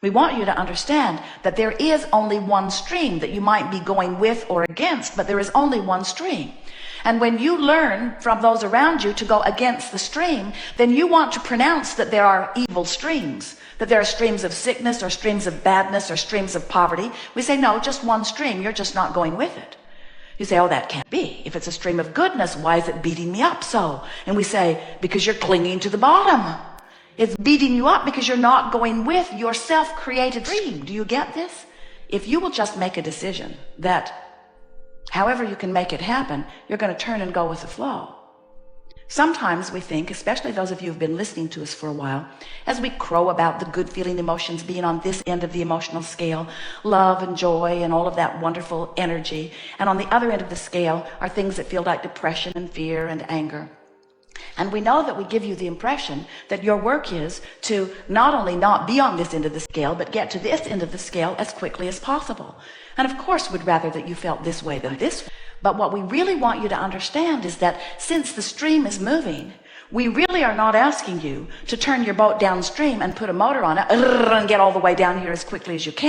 We want you to understand that there is only one stream that you might be going with or against, but there is only one stream. And when you learn from those around you to go against the stream, then you want to pronounce that there are evil streams, that there are streams of sickness or streams of badness or streams of poverty. We say, no, just one stream. You're just not going with it. You say, oh, that can't be. If it's a stream of goodness, why is it beating me up so? And we say, because you're clinging to the bottom. It's beating you up because you're not going with your self-created stream. Do you get this? If you will just make a decision that however you can make it happen, you're going to turn and go with the flow. Sometimes we think, especially those of you who've been listening to us for a while, as we crow about the good feeling emotions being on this end of the emotional scale, love and joy and all of that wonderful energy, and on the other end of the scale are things that feel like depression and fear and anger. And we know that we give you the impression that your work is to not only not be on this end of the scale, but get to this end of the scale as quickly as possible. And of course, we'd rather that you felt this way than this way. But what we really want you to understand is that since the stream is moving, we really are not asking you to turn your boat downstream and put a motor on it and get all the way down here as quickly as you can.